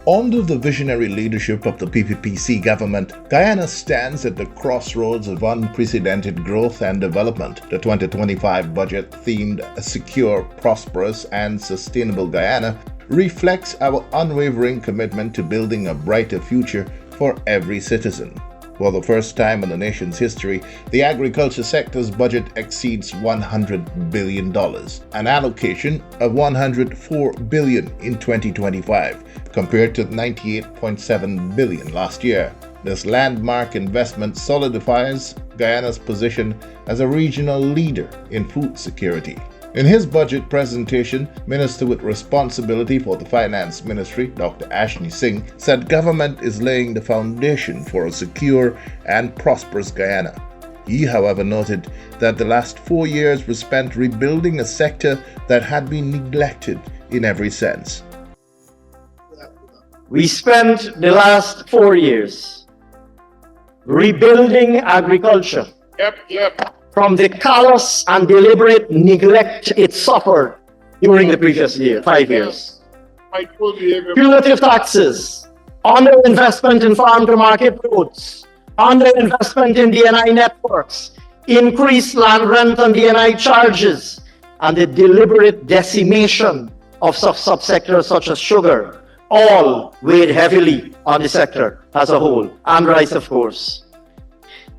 Under the visionary leadership of the PPPC government, Guyana stands at the crossroads of unprecedented growth and development. The 2025 budget, themed "A Secure, Prosperous and Sustainable Guyana," reflects our unwavering commitment to building a brighter future for every citizen. For the first time in the nation's history, the agriculture sector's budget exceeds $100 billion, an allocation of $104 billion in 2025, compared to $98.7 billion last year. This landmark investment solidifies Guyana's position as a regional leader in food security. In his budget presentation, Minister with responsibility for the Finance Ministry, Dr. Ashni Singh, said government is laying the foundation for a secure and prosperous Guyana. He, however, noted that the last 4 years were spent rebuilding a sector that had been neglected in every sense. We spent the last 4 years rebuilding agriculture. From the callous and deliberate neglect it suffered during the previous 5 years. Cumulative taxes, underinvestment in farm-to-market roads, underinvestment in D&I networks, increased land rent and D&I charges, and the deliberate decimation of subsectors such as sugar, all weighed heavily on the sector as a whole, and rice, of course.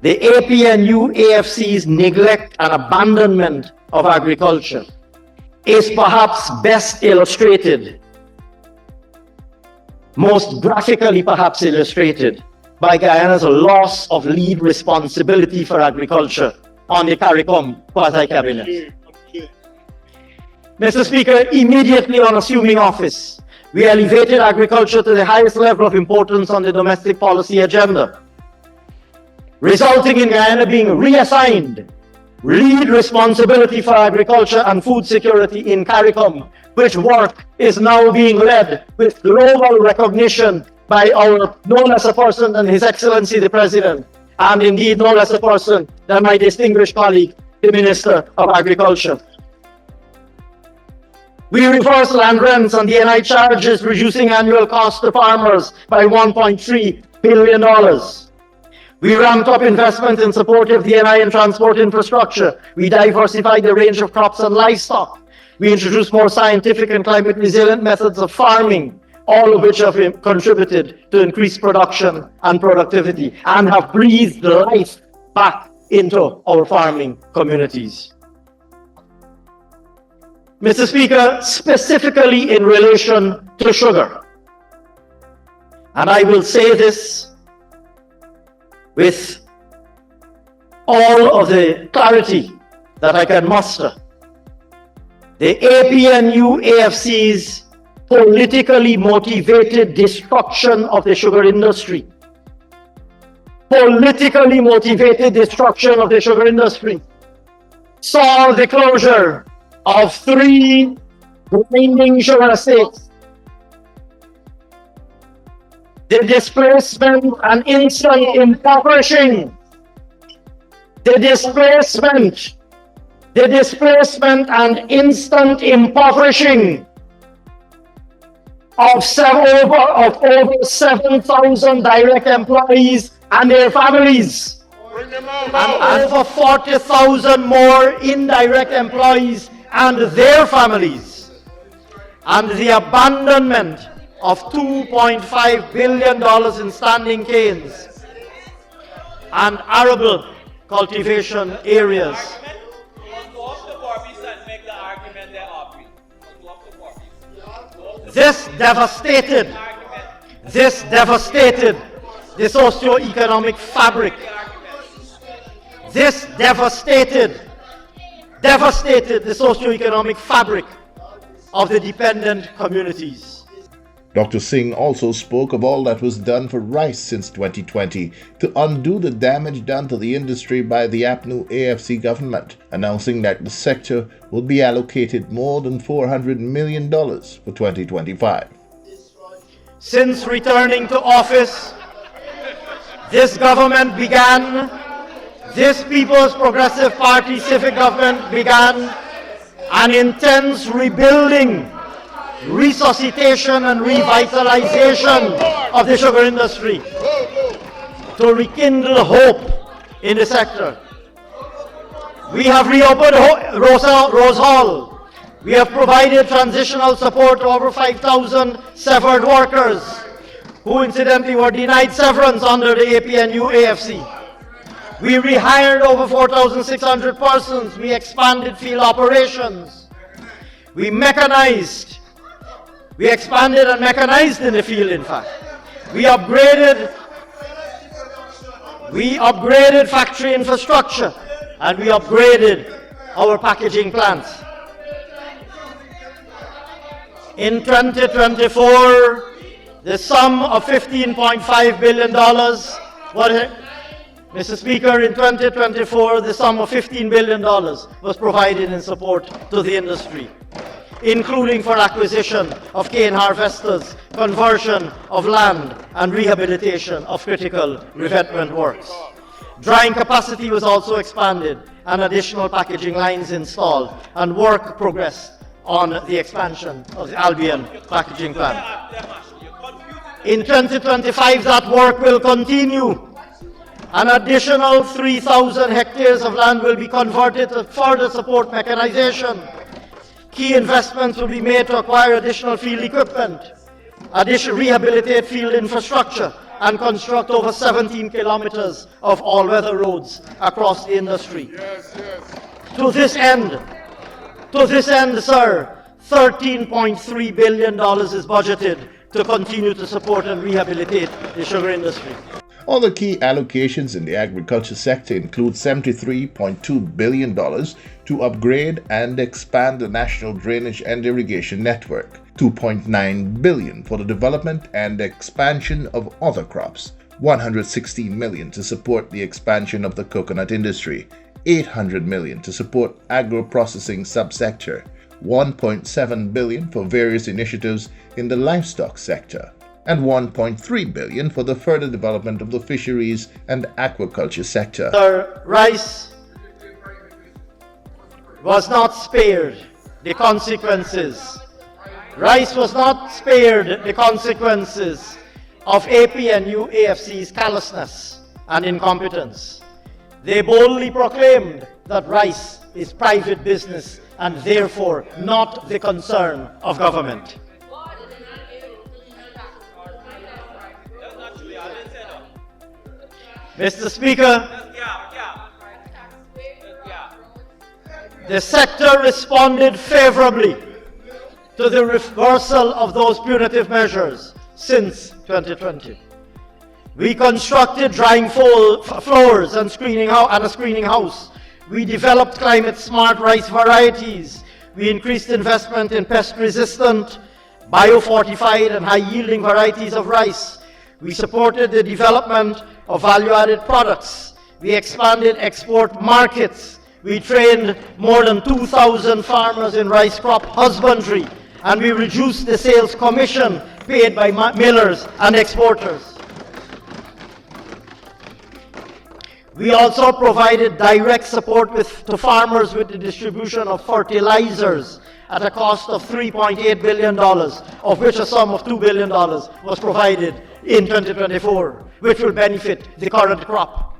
The APNU AFC's neglect and abandonment of agriculture is perhaps best illustrated, most graphically perhaps illustrated, by Guyana's loss of lead responsibility for agriculture on the CARICOM quasi-cabinet. Mr. Speaker, immediately on assuming office, we elevated agriculture to the highest level of importance on the domestic policy agenda, resulting in Guyana being reassigned lead responsibility for agriculture and food security in CARICOM, which work is now being led with global recognition by our no less a person than His Excellency the President, and indeed no less a person than my distinguished colleague, the Minister of Agriculture. We reversed land rents and D&I charges, reducing annual costs to farmers by $1.3 billion. We ramped up investment in supportive D&I and transport infrastructure. We diversified the range of crops and livestock. We introduced more scientific and climate resilient methods of farming, all of which have contributed to increased production and productivity and have breathed life back into our farming communities. Mr. Speaker, specifically in relation to sugar, and I will say this with all of the clarity that I can muster, the APNU AFC's politically motivated destruction of the sugar industry, saw the closure of 3 grinding sugar estates, the displacement and instant impoverishing, of over 7,000 direct employees and their families, and over 40,000 more indirect employees and their families, and the abandonment of $2.5 billion in standing canes and arable cultivation areas. This devastated the socio-economic fabric. This devastated the socio-economic fabric of the dependent communities. Dr. Singh also spoke of all that was done for rice since 2020 to undo the damage done to the industry by the APNU AFC government, announcing that the sector will be allocated more than $400 million for 2025. Since returning to office, this government began, this People's Progressive Party civic government began an intense rebuilding resuscitation and revitalization of the sugar industry, to rekindle hope in the sector. We have reopened Rose Hall. We have provided transitional support to over 5,000 severed workers who incidentally were denied severance under the APNU AFC. We rehired over 4,600 persons. We expanded field operations. We expanded and mechanized in the field, in fact. We upgraded factory infrastructure, and we upgraded our packaging plants. In 2024, the sum of $15.5 billion, Mr. Speaker, in 2024, the sum of $15 billion was provided in support to the industry, including for acquisition of cane harvesters, conversion of land, and rehabilitation of critical revetment works. Drying capacity was also expanded and additional packaging lines installed, and work progressed on the expansion of the Albion packaging plant. In 2025, that work will continue. An additional 3,000 hectares of land will be converted to further support mechanization. Key investments will be made to acquire additional field equipment, rehabilitate field infrastructure, and construct over 17 kilometers of all-weather roads across the industry. To this end, sir, $13.3 billion is budgeted to continue to support and rehabilitate the sugar industry. Other key allocations in the agriculture sector include $73.2 billion to upgrade and expand the national drainage and irrigation network, $2.9 billion for the development and expansion of other crops, $116 million to support the expansion of the coconut industry, $800 million to support agro-processing subsector, $1.7 billion for various initiatives in the livestock sector, and $1.3 billion for the further development of the fisheries and aquaculture sector. Sir, rice was not spared the consequences. Rice was not spared the consequences of APNU AFC's callousness and incompetence. They boldly proclaimed that rice is private business and therefore not the concern of government. Mr. Speaker, the sector responded favorably to the reversal of those punitive measures since 2020. We constructed drying floors and a screening house. We developed climate-smart rice varieties. We increased investment in pest-resistant, biofortified, and high-yielding varieties of rice. We supported the development of value-added products. We expanded export markets. We trained more than 2,000 farmers in rice crop husbandry, and we reduced the sales commission paid by millers and exporters. We also provided direct support to farmers with the distribution of fertilizers at a cost of $3.8 billion, of which a sum of $2 billion was provided in 2024, which will benefit the current crop.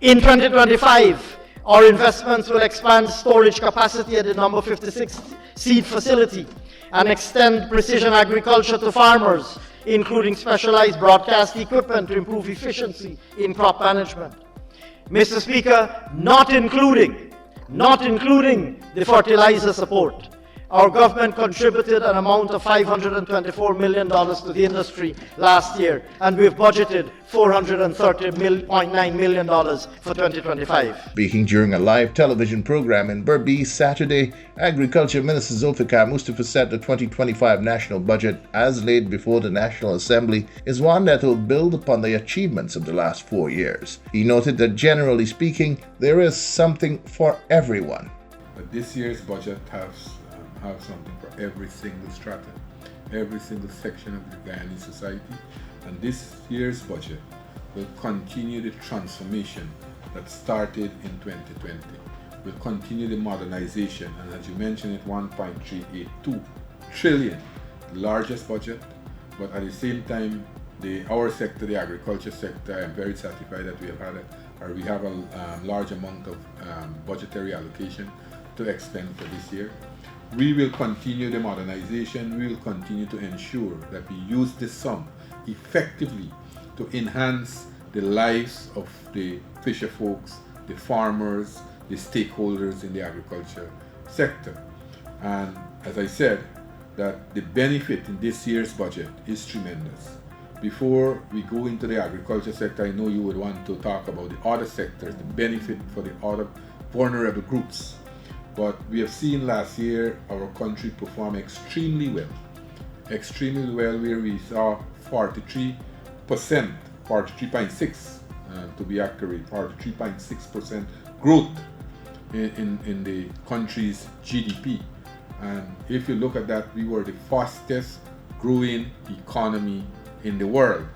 In 2025, our investments will expand storage capacity at the number 56 seed facility and extend precision agriculture to farmers, including specialized broadcast equipment to improve efficiency in crop management. Mr. Speaker, not including the fertilizer support, our government contributed an amount of $524 million to the industry last year, and we've budgeted $430.9 million for 2025. Speaking during a live television program in Berbice Saturday, Agriculture Minister Zulfikar Mustafa said the 2025 national budget, as laid before the National Assembly, is one that will build upon the achievements of the last 4 years. He noted that generally speaking, there is something for everyone. But this year's budget have something for every single strata, every single section of the Guyanese society, and this year's budget will continue the transformation that started in 2020. Will continue the modernization, and as you mentioned, it $1.382 trillion the largest budget, but at the same time, our sector, the agriculture sector, I am very satisfied that we have a large amount of budgetary allocation to expend for this year. We will continue the modernization. We will continue to ensure that we use this sum effectively to enhance the lives of the fisher folks, the farmers, the stakeholders in the agriculture sector. And as I said, that the benefit in this year's budget is tremendous. Before we go into the agriculture sector, I know you would want to talk about the other sectors, the benefit for the other vulnerable groups. But we have seen last year our country perform extremely well, where we saw 43%, 43.6 to be accurate, 43.6% growth in the country's GDP. And if you look at that, we were the fastest growing economy in the world.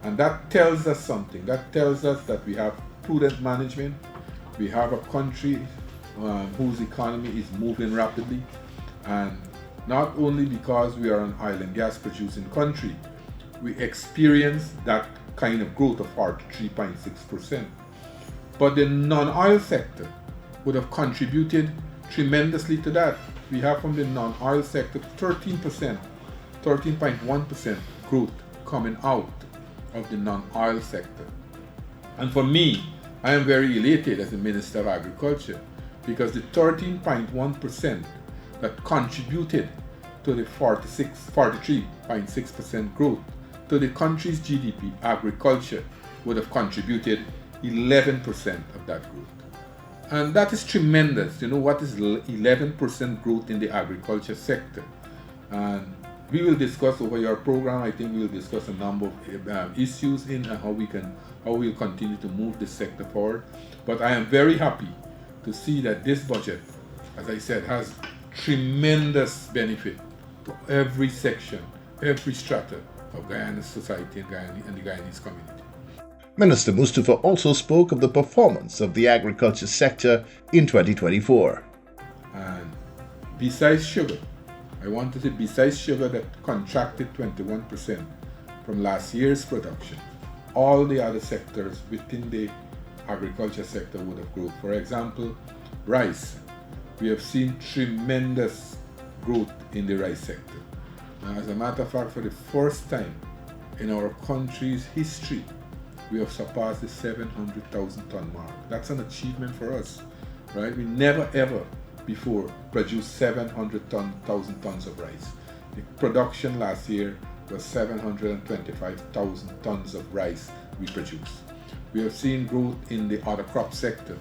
And that tells us something. That tells us that we have prudent management. We have a country whose economy is moving rapidly. And not only because we are an oil and gas producing country, we experience that kind of growth of 43.6%. But the non-oil sector would have contributed tremendously to that. We have from the non-oil sector 13.1% growth coming out of the non-oil sector. And for me, I am very elated as the Minister of Agriculture because the 13.1% that contributed to the 43.6% growth to the country's GDP, agriculture would have contributed 11% of that growth. And that is tremendous. You know what is 11% growth in the agriculture sector? And we will discuss over your program. I think we will discuss a number of issues in how we'll continue to move this sector forward. But I am very happy to see that this budget, as I said, has tremendous benefit to every section, every strata of Guyana's society and the Guyanese community. Minister Mustafa also spoke of the performance of the agriculture sector in 2024. And besides sugar, I want to say besides sugar that contracted 21% from last year's production, all the other sectors within the agriculture sector would have grown. For example, rice. We have seen tremendous growth in the rice sector. Now, as a matter of fact, for the first time in our country's history, we have surpassed the 700,000 ton mark. That's an achievement for us, right? We never ever before produced 700,000 tons of rice. The production last year was 725,000 tons of rice we produced. We have seen growth in the other crop sector,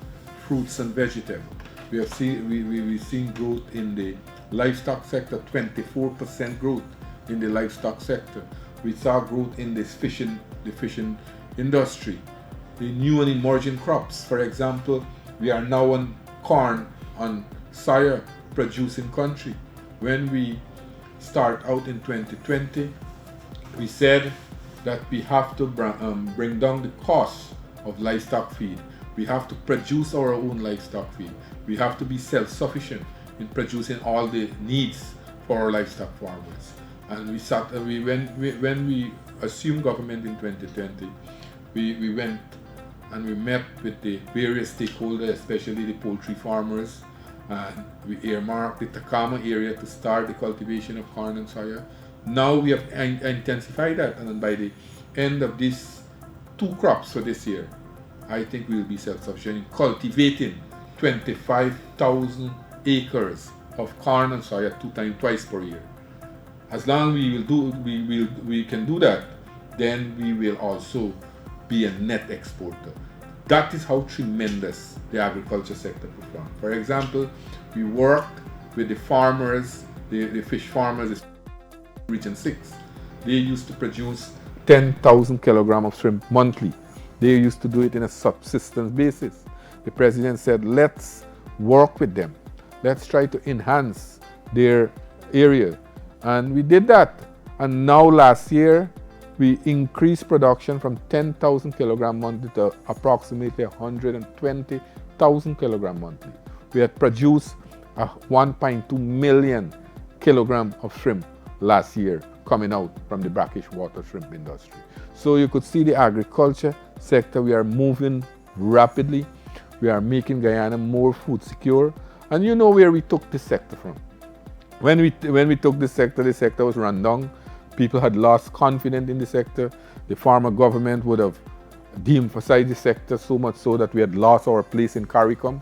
fruits and vegetables. We've seen growth in the livestock sector, 24% growth in the livestock sector. We saw growth in the fishing industry, the new and emerging crops. For example, we are now on corn, on soya producing country. When we start out in 2020, we said that we have to bring down the cost of livestock feed. We have to produce our own livestock feed. We have to be self-sufficient in producing all the needs for our livestock farmers. And when we assumed government in 2020, we went and we met with the various stakeholders, especially the poultry farmers, and we earmarked the Takama area to start the cultivation of corn and soya. Now we have intensified that, and by the end of these two crops for this year, I think we will be self-sufficient in cultivating 25,000 acres of corn and soya twice per year. As long as we can do that, then we will also be a net exporter. That is how tremendous the agriculture sector performed. For example, we worked with the farmers, the fish farmers, Region 6. They used to produce 10,000 kilograms of shrimp monthly. They used to do it in a subsistence basis. The president said, let's work with them. Let's try to enhance their area. And we did that. And now last year, we increased production from 10,000 kilograms monthly to approximately 120,000 kilograms monthly. We had produced 1.2 million kilograms of shrimp last year coming out from the brackish water shrimp industry. So you could see the agriculture sector, we are moving rapidly. We are making Guyana more food secure. And you know where we took this sector from. When we took the sector was run down. People had lost confidence in the sector. The former government would have de-emphasized the sector so much so that we had lost our place in CARICOM.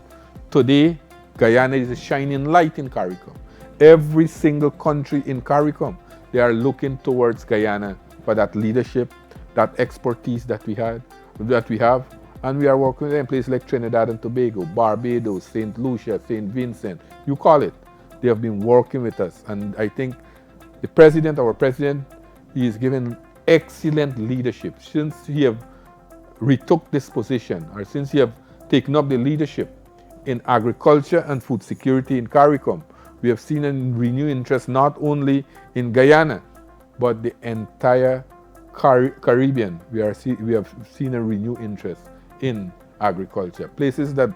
Today, Guyana is a shining light in CARICOM. Every single country in CARICOM, they are looking towards Guyana for that leadership, that expertise that we have, and we are working with them in places like Trinidad and Tobago, Barbados, St. Lucia, St. Vincent, you call it. They have been working with us, and I think our president, he is given excellent leadership. Since he have retook this position, or since he have taken up the leadership in agriculture and food security in CARICOM, we have seen a renewed interest not only in Guyana, but the entire Caribbean. We have seen a renewed interest in agriculture. Places that,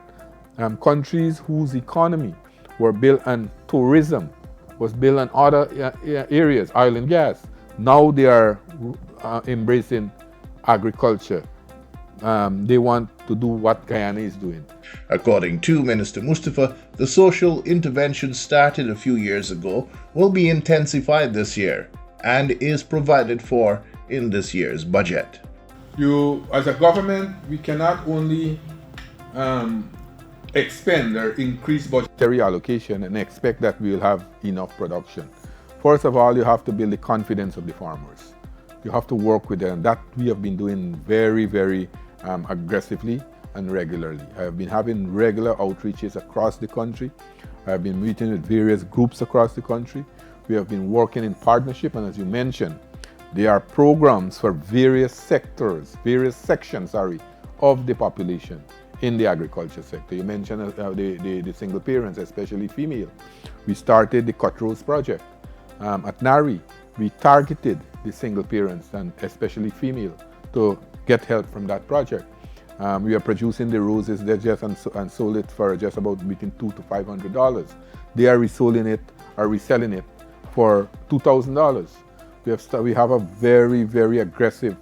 countries whose economy were built on tourism, was built on other areas, oil and gas. Now they are embracing agriculture. They want to do what Guyana is doing. According to Minister Mustafa, the social intervention started a few years ago will be intensified this year and is provided for in this year's budget. As a government, we cannot only expend or increase budgetary allocation and expect that we will have enough production. First of all, you have to build the confidence of the farmers. You have to work with them. That we have been doing very, very aggressively and regularly. I have been having regular outreaches across the country. I have been meeting with various groups across the country. We have been working in partnership, and as you mentioned, there are programs for various sections, of the population in the agriculture sector. You mentioned the single parents, especially female. We started the Cutthroats Project. At NARI, we targeted the single parents and especially female to get help from that project. We are producing the roses and sold it for just about between $200 to $500. They are reselling it for $2,000. We have a very, very aggressive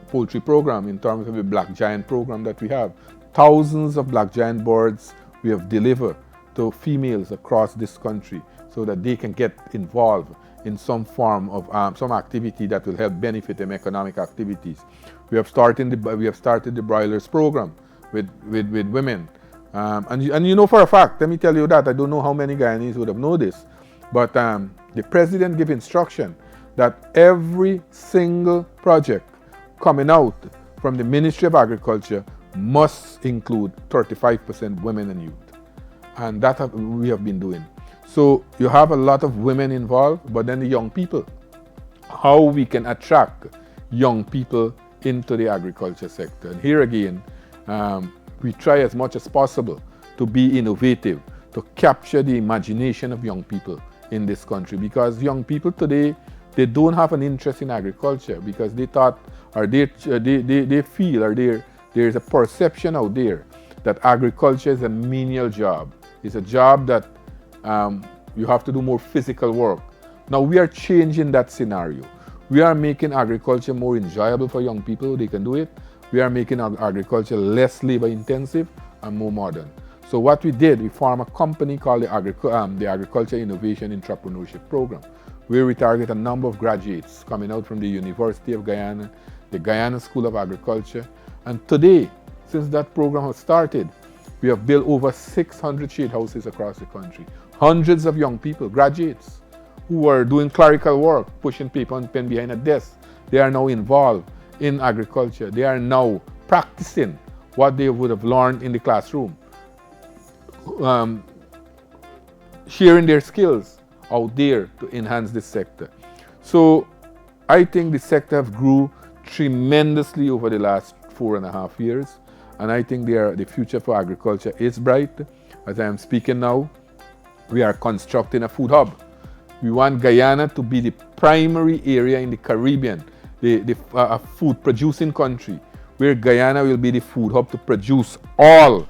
poultry program in terms of the Black Giant program that we have. Thousands of Black Giant birds we have delivered to females across this country so that they can get involved in some form of some activity that will help benefit them economic activities. We have started the broilers program with women. And you know for a fact, let me tell you that, I don't know how many Guyanese would have known this, but the president gave instruction that every single project coming out from the Ministry of Agriculture must include 35% women and youth. And that we have been doing. So you have a lot of women involved, but then the young people. How we can attract young people into the agriculture sector. And here again, we try as much as possible to be innovative, to capture the imagination of young people in this country. Because young people today, they don't have an interest in agriculture because they thought, or they feel, or there's a perception out there that agriculture is a menial job. It's a job that you have to do more physical work. Now we are changing that scenario. We are making agriculture more enjoyable for young people. They can do it. We are making agriculture less labor intensive and more modern. So what we did, we formed a company called the Agriculture Innovation Entrepreneurship Program, where we target a number of graduates coming out from the University of Guyana, the Guyana School of Agriculture. And today, since that program has started, we have built over 600 shade houses across the country. Hundreds of young people, graduates, who are doing clerical work, pushing paper and pen behind a desk. They are now involved in agriculture. They are now practicing what they would have learned in the classroom, sharing their skills out there to enhance this sector. So I think the sector have grew tremendously over the last 4.5 years. And I think the future for agriculture is bright. As I am speaking now, we are constructing a food hub. We want Guyana to be the primary area in the Caribbean, a food producing country, where Guyana will be the food hub to produce all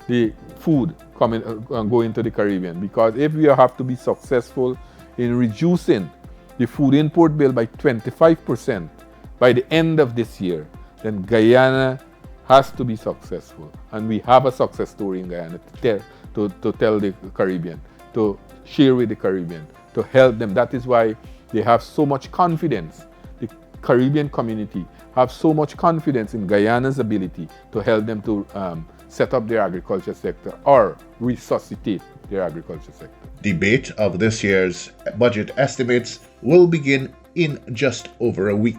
the food going to the Caribbean. Because if we have to be successful in reducing the food import bill by 25% by the end of this year, then Guyana has to be successful. And we have a success story in Guyana to tell the Caribbean, to share with the Caribbean, to help them. That is why they have so much confidence. The Caribbean community have so much confidence in Guyana's ability to help them to set up their agriculture sector or resuscitate their agriculture sector. Debate of this year's budget estimates will begin in just over a week.